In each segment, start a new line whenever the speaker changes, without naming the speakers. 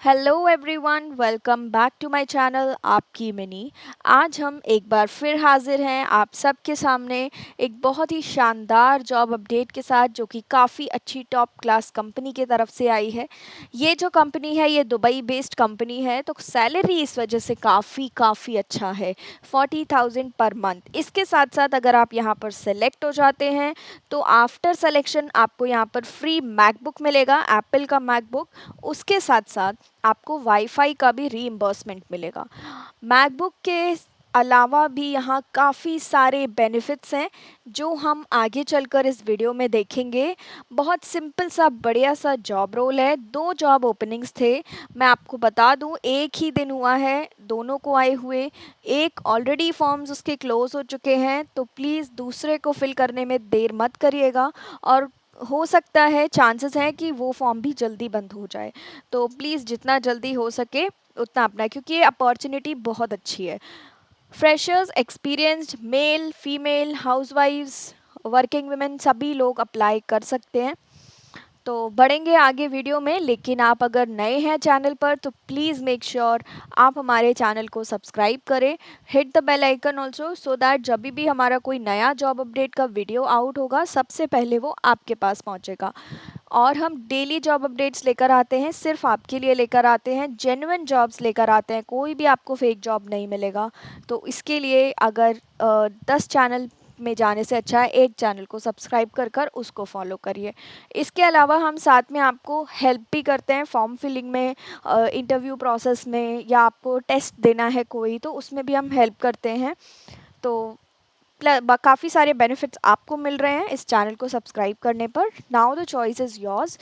Hello everyone, welcome back to my channel आपकी मिनी। आज हम एक बार फिर हाजिर हैं आप सबके सामने एक बहुत ही शानदार जॉब अपडेट के साथ, जो कि काफ़ी अच्छी टॉप क्लास कंपनी की तरफ से आई है। ये जो कंपनी है ये दुबई बेस्ड कंपनी है, तो सैलरी इस वजह से काफ़ी काफ़ी अच्छा है, 40,000 पर मंथ। इसके साथ साथ अगर आप यहाँ पर सेलेक्ट हो जाते हैं तो आफ्टर सेलेक्शन आपको यहाँ पर फ्री मैकबुक मिलेगा, एप्पल का मैकबुक। उसके साथ साथ आपको वाईफाई का भी रीइम्बर्समेंट मिलेगा। मैकबुक के अलावा भी यहाँ काफ़ी सारे बेनिफिट्स हैं जो हम आगे चलकर इस वीडियो में देखेंगे। बहुत सिंपल सा बढ़िया सा जॉब रोल है। दो जॉब ओपनिंग्स थे, मैं आपको बता दूं, एक ही दिन हुआ है दोनों को आए हुए। एक ऑलरेडी फॉर्म्स उसके क्लोज हो चुके हैं, तो प्लीज़ दूसरे को फिल करने में देर मत करिएगा। और हो सकता है, चांसेस हैं कि वो फॉर्म भी जल्दी बंद हो जाए, तो प्लीज़ जितना जल्दी हो सके उतना अपना, क्योंकि ये अपॉर्चुनिटी बहुत अच्छी है। फ्रेशर्स, एक्सपीरियंस्ड, मेल फीमेल, हाउसवाइफ्स, वर्किंग वुमेन सभी लोग अप्लाई कर सकते हैं। तो बढ़ेंगे आगे वीडियो में, लेकिन आप अगर नए हैं चैनल पर तो प्लीज़ मेक श्योर आप हमारे चैनल को सब्सक्राइब करें। Hit the bell icon also, so that जब भी हमारा कोई नया जॉब अपडेट का वीडियो आउट होगा सबसे पहले वो आपके पास पहुंचेगा। और हम डेली जॉब अपडेट्स लेकर आते हैं, सिर्फ आपके लिए लेकर आते हैं, जेन्युइन जॉब्स लेकर आते हैं, कोई भी आपको फेक जॉब नहीं मिलेगा। तो इसके लिए अगर 10 चैनल में जाने से अच्छा है एक चैनल को सब्सक्राइब कर कर उसको फॉलो करिए। इसके अलावा हम साथ में आपको हेल्प भी करते हैं फॉर्म फिलिंग में, इंटरव्यू प्रोसेस में, या आपको टेस्ट देना है कोई तो उसमें भी हम हेल्प करते हैं। तो काफ़ी सारे बेनिफिट्स आपको मिल रहे हैं इस चैनल को सब्सक्राइब करने पर। Now the choice is yours.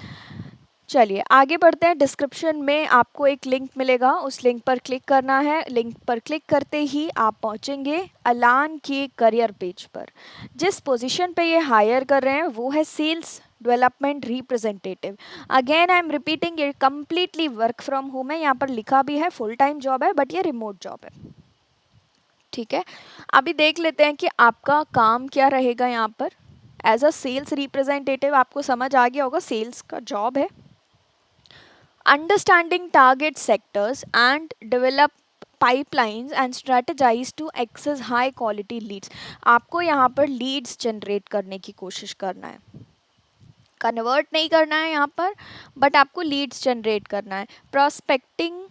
चलिए आगे बढ़ते हैं। डिस्क्रिप्शन में आपको एक लिंक मिलेगा, उस लिंक पर क्लिक करना है। लिंक पर क्लिक करते ही आप पहुंचेंगे अलान के करियर पेज पर। जिस पोजीशन पे ये हायर कर रहे हैं वो है sales development representative. Again I am repeating, ये कम्प्लीटली वर्क फ्रॉम होम है। यहाँ पर लिखा भी है फुल टाइम जॉब है, बट ये रिमोट जॉब है। ठीक है, अभी देख लेते हैं कि आपका काम क्या रहेगा यहाँ पर। एज अ सेल्स रिप्रेजेंटेटिव आपको समझ आ गया होगा, सेल्स का जॉब है। Understanding target sectors and develop pipelines and strategize to access high quality leads. आपको यहाँ पर लीड्स जनरेट करने की कोशिश करना है, कन्वर्ट नहीं करना है यहाँ पर, बट आपको लीड्स जनरेट करना है। Prospecting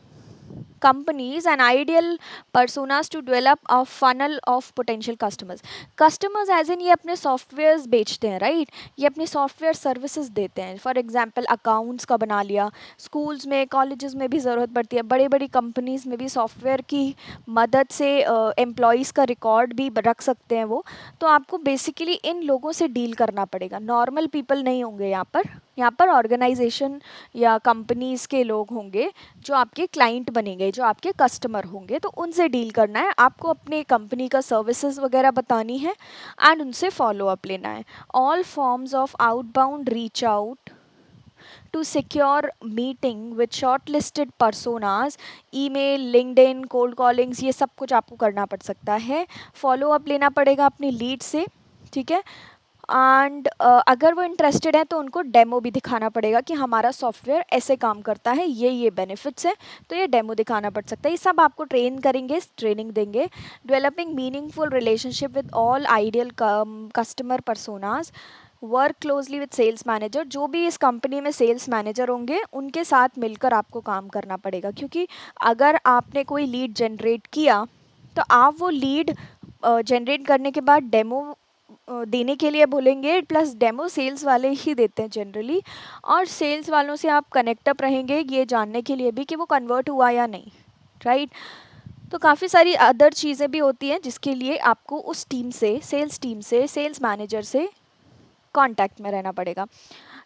companies and ideal personas to develop a funnel of potential customers। customers as in ये अपने सॉफ्टवेयर बेचते हैं, राइट? ये अपनी सॉफ्टवेयर सर्विसेज देते हैं। फॉर एग्जांपल अकाउंट्स का बना लिया, स्कूल्स में कॉलेजेस में भी ज़रूरत पड़ती है, बड़ी बड़ी कंपनीज में भी सॉफ्टवेयर की मदद से एम्प्लॉयज़ का रिकॉर्ड भी रख सकते हैं वो। तो आपको बेसिकली इन लोगों से डील करना पड़ेगा, नॉर्मल पीपल नहीं होंगे यहाँ पर। यहाँ पर ऑर्गेनाइजेशन या कंपनीज़ के लोग होंगे जो आपके क्लाइंट बनेंगे, जो आपके कस्टमर होंगे, तो उनसे डील करना है आपको, अपने कंपनी का सर्विसेज वगैरह बतानी है एंड उनसे फॉलो अप लेना है। All forms of outbound reach out to secure meeting with short listed personas, email, LinkedIn, cold callings, ये सब कुछ आपको करना पड़ सकता है। फॉलो अप लेना पड़ेगा अपनी लीड से, ठीक है। एंड अगर वो इंटरेस्टेड है तो उनको डेमो भी दिखाना पड़ेगा कि हमारा सॉफ्टवेयर ऐसे काम करता है, ये बेनिफिट्स हैं, तो ये डेमो दिखाना पड़ सकता है। ये सब आपको ट्रेन करेंगे, ट्रेनिंग देंगे। Developing meaningful relationship with all ideal customer personas, work closely with sales manager. जो भी इस कंपनी में सेल्स मैनेजर होंगे उनके साथ मिलकर आपको काम करना पड़ेगा, क्योंकि अगर आपने कोई लीड जनरेट किया तो आप वो लीड जनरेट करने के बाद डेमो देने के लिए बोलेंगे, प्लस डेमो सेल्स वाले ही देते हैं जनरली। और सेल्स वालों से आप कनेक्ट अप रहेंगे ये जानने के लिए भी कि वो कन्वर्ट हुआ या नहीं, राइट? तो काफ़ी सारी अदर चीज़ें भी होती हैं जिसके लिए आपको उस टीम से, सेल्स टीम से, सेल्स मैनेजर से कांटेक्ट में रहना पड़ेगा।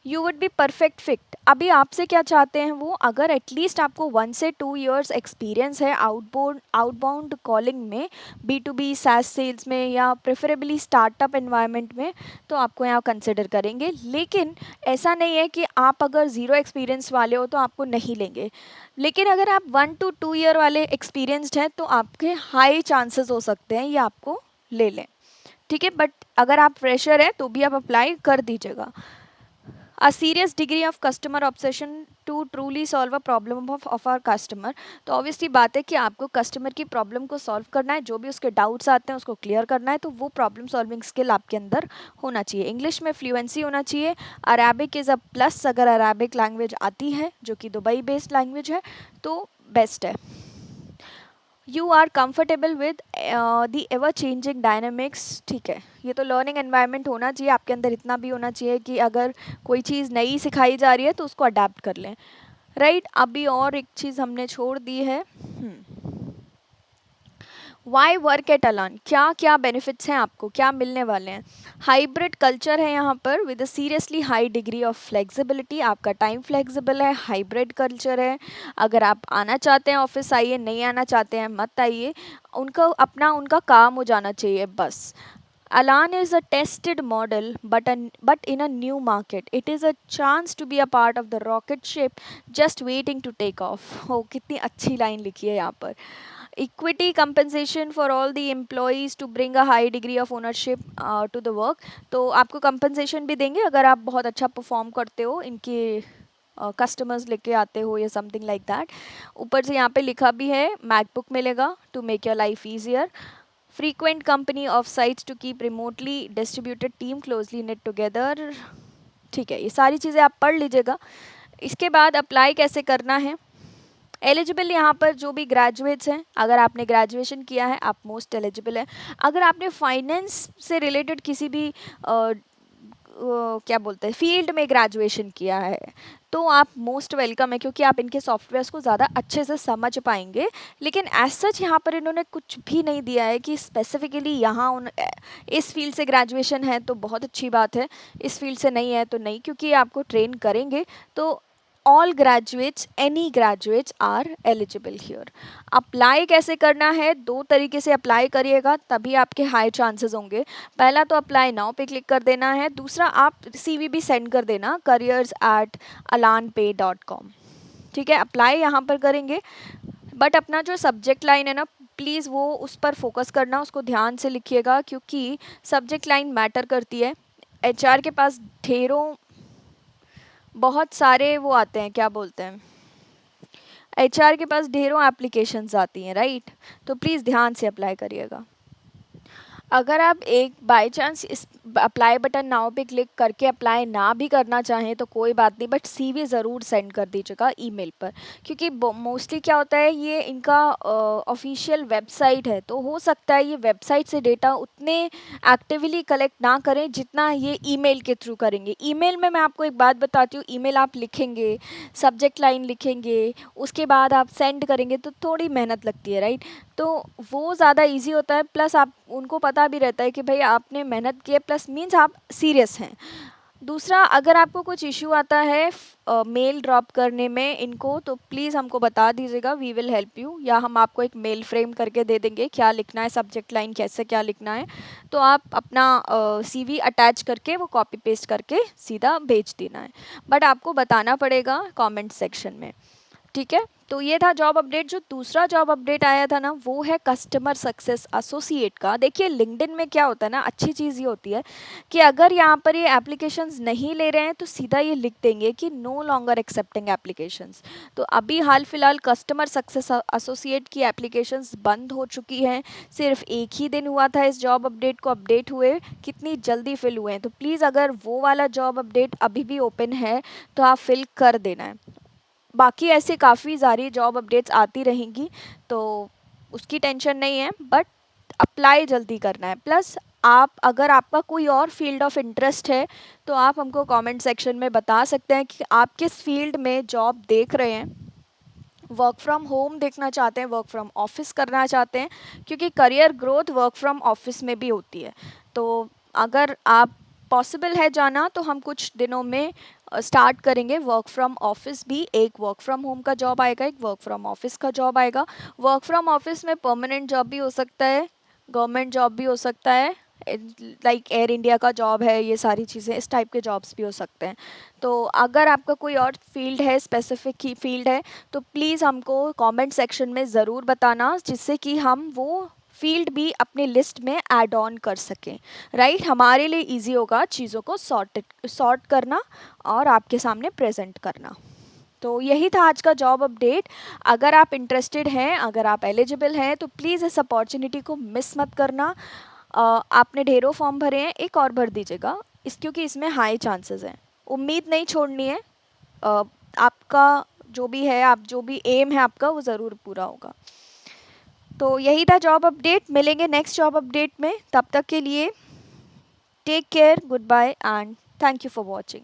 You would be perfect fit. अभी आपसे क्या चाहते हैं वो, अगर एटलीस्ट आपको 1 से 2 ईयर्स एक्सपीरियंस है आउटबाउंड कॉलिंग में, B2B SaaS सेल्स में, या प्रेफरेबली स्टार्टअप एनवायरनमेंट में, तो आपको यहाँ कंसिडर करेंगे। लेकिन ऐसा नहीं है कि आप अगर ज़ीरो एक्सपीरियंस वाले हो तो आपको नहीं लेंगे। लेकिन अगर आप 1 to 2 ईयर वाले एक्सपीरियंसड हैं तो आपके हाई चांसेस हो सकते हैं ये आपको ले लें, ठीक है। बट अगर आप फ्रेशर हैं तो भी आप अप्लाई कर दीजिएगा। A serious degree of customer obsession to truly solve a problem of our customer. तो ऑब्वियसली बात है कि आपको कस्टमर की प्रॉब्लम को सॉल्व करना है, जो भी उसके डाउट्स आते हैं उसको क्लियर करना है, तो वो प्रॉब्लम सॉल्विंग स्किल आपके अंदर होना चाहिए। इंग्लिश में फ्लुएंसी होना चाहिए। अरेबिक इज़ अ प्लस, अगर अरेबिक लैंग्वेज आती है जो कि दुबई बेस्ड लैंग्वेज है तो बेस्ट है। You are comfortable with the ever changing dynamics, ठीक है, ये तो लर्निंग एनवायरनमेंट होना चाहिए आपके अंदर, इतना भी होना चाहिए कि अगर कोई चीज़ नई सिखाई जा रही है तो उसको अडेप्ट कर लें, राइट। अभी और एक चीज़ हमने छोड़ दी है, वाई वर्क एट अलान, क्या क्या बेनिफिट्स हैं आपको, क्या मिलने वाले हैं। हाइब्रिड कल्चर है यहाँ पर with a seriously high degree of flexibility, आपका टाइम फ्लेक्सिबल है, हाइब्रिड कल्चर है। अगर आप आना चाहते हैं ऑफिस आइए, नहीं आना चाहते हैं मत आइए, उनका अपना उनका काम हो जाना चाहिए बस। Alan is a tested model, but in a new market. It is a chance to be a part of the rocket ship just waiting to take off. Oh, कितनी अच्छी लाइन लिखी है यहाँ पर। Equity compensation for all the employees to bring a high degree of ownership to the work. तो आपको compensation भी देंगे अगर आप बहुत अच्छा परफॉर्म करते हो, इनके कस्टमर्स लेके आते हो या समथिंग लाइक दैट। ऊपर से यहाँ पे लिखा भी है मैकबुक मिलेगा to make your life easier. frequent company of sites to keep remotely distributed team closely knit together, ठीक है, ये सारी चीज़ें आप पढ़ लीजिएगा। इसके बाद अप्लाई कैसे करना है। एलिजिबल यहाँ पर जो भी ग्रेजुएट्स हैं, अगर आपने ग्रेजुएशन किया है आप मोस्ट एलिजिबल है। अगर आपने फाइनेंस से रिलेटेड किसी भी क्या बोलते हैं फील्ड में ग्रेजुएशन किया है तो आप मोस्ट वेलकम है, क्योंकि आप इनके सॉफ्टवेयर्स को ज़्यादा अच्छे से समझ पाएंगे। लेकिन एज सच यहाँ पर इन्होंने कुछ भी नहीं दिया है कि स्पेसिफिकली यहाँ इस फील्ड से ग्रेजुएशन है तो बहुत अच्छी बात है, इस फील्ड से नहीं है तो नहीं, क्योंकि ये आपको ट्रेन करेंगे। तो all graduates, any graduates are eligible here. Apply कैसे करना है, दो तरीके से अप्लाई करिएगा तभी आपके हाई चांसेस होंगे। पहला तो अप्लाई नाउ पे क्लिक कर देना है, दूसरा आप सीवी भी सेंड कर देना careers@alanpay.com, ठीक है। अप्लाई यहाँ पर करेंगे, बट अपना जो सब्जेक्ट लाइन है ना प्लीज़ वो उस पर फोकस करना, उसको ध्यान से लिखिएगा क्योंकि सब्जेक्ट लाइन मैटर करती है। एचआर के पास ढेरों बहुत सारे वो आते हैं, क्या बोलते हैं, एचआर के पास ढेरों एप्लीकेशंस आती हैं, राइट। तो प्लीज़ ध्यान से अप्लाई करिएगा। अगर आप एक बाय चांस इस अप्लाई बटन नाउ पे क्लिक करके अप्लाई ना भी करना चाहें तो कोई बात नहीं, बट सीवी ज़रूर सेंड कर दीजिएगा ईमेल पर, क्योंकि मोस्टली क्या होता है ये इनका ऑफिशियल वेबसाइट है, तो हो सकता है ये वेबसाइट से डेटा उतने एक्टिवली कलेक्ट ना करें जितना ये ईमेल के थ्रू करेंगे। ईमेल में मैं आपको एक बात बताती हूँ, ईमेल आप लिखेंगे, सब्जेक्ट लाइन लिखेंगे, उसके बाद आप सेंड करेंगे तो थोड़ी मेहनत लगती है, राइट। तो वो ज़्यादा इजी होता है, प्लस आप उनको पता भी रहता है कि भाई आपने मेहनत की है, प्लस मीन्स आप सीरियस हैं। दूसरा, अगर आपको कुछ इशू आता है मेल ड्रॉप करने में इनको तो प्लीज़ हमको बता दीजिएगा, वी विल हेल्प यू, या हम आपको एक मेल फ्रेम करके दे देंगे क्या लिखना है, सब्जेक्ट लाइन कैसे क्या लिखना है, तो आप अपना सीवी अटैच करके वो कॉपी पेस्ट करके सीधा भेज देना है, बट आपको बताना पड़ेगा कमेंट सेक्शन में, ठीक है। तो ये था जॉब अपडेट। जो दूसरा जॉब अपडेट आया था ना वो है कस्टमर सक्सेस एसोसिएट का। देखिए लिंक्डइन में क्या होता है ना, अच्छी चीज़ ये होती है कि अगर यहाँ पर ये एप्लीकेशंस नहीं ले रहे हैं तो सीधा ये लिख देंगे कि नो लॉन्गर एक्सेप्टिंग एप्लीकेशंस। तो अभी हाल फिलहाल कस्टमर सक्सेस एसोसिएट की एप्लीकेशंस बंद हो चुकी हैं। सिर्फ एक ही दिन हुआ था इस जॉब अपडेट को अपडेट हुए, कितनी जल्दी फिल हुए हैं। तो प्लीज़ अगर वो वाला जॉब अपडेट अभी भी ओपन है तो आप फिल कर देना है। बाकी ऐसे काफ़ी सारी जॉब अपडेट्स आती रहेंगी तो उसकी टेंशन नहीं है, बट अप्लाई जल्दी करना है। प्लस आप अगर आपका कोई और फील्ड ऑफ इंटरेस्ट है तो आप हमको कमेंट सेक्शन में बता सकते हैं कि आप किस फील्ड में जॉब देख रहे हैं, वर्क फ्रॉम होम देखना चाहते हैं, वर्क फ्रॉम ऑफिस करना चाहते हैं, क्योंकि career growth work from office में भी होती है। तो अगर आप पॉसिबल है जाना तो हम कुछ दिनों में स्टार्ट करेंगे वर्क फ्रॉम ऑफिस भी, एक वर्क फ्रॉम होम का जॉब आएगा, एक वर्क फ्रॉम ऑफिस का जॉब आएगा। वर्क फ्रॉम ऑफिस में परमानेंट जॉब भी हो सकता है, गवर्नमेंट जॉब भी हो सकता है, लाइक एयर इंडिया का जॉब है, ये सारी चीज़ें इस टाइप के जॉब्स भी हो सकते हैं। तो अगर आपका कोई और फील्ड है, स्पेसिफिक ही फील्ड है, तो प्लीज़ हमको कमेंट सेक्शन में ज़रूर बताना जिससे कि हम वो फील्ड भी अपने लिस्ट में ऐड ऑन कर सकें, राइट। हमारे लिए इजी होगा चीज़ों को सॉर्ट करना और आपके सामने प्रेजेंट करना। तो यही था आज का जॉब अपडेट। अगर आप इंटरेस्टेड हैं, अगर आप एलिजिबल हैं, तो प्लीज़ इस अपॉर्चुनिटी को मिस मत करना। आपने ढेरों फॉर्म भरे हैं, एक और भर दीजिएगा क्योंकि इसमें हाई चांसेस हैं। उम्मीद नहीं छोड़नी है। आपका जो भी है, आप जो भी एम है आपका, वो ज़रूर पूरा होगा। तो यही था जॉब अपडेट। मिलेंगे नेक्स्ट जॉब अपडेट में। तब तक के लिए take care, goodbye and thank you for watching.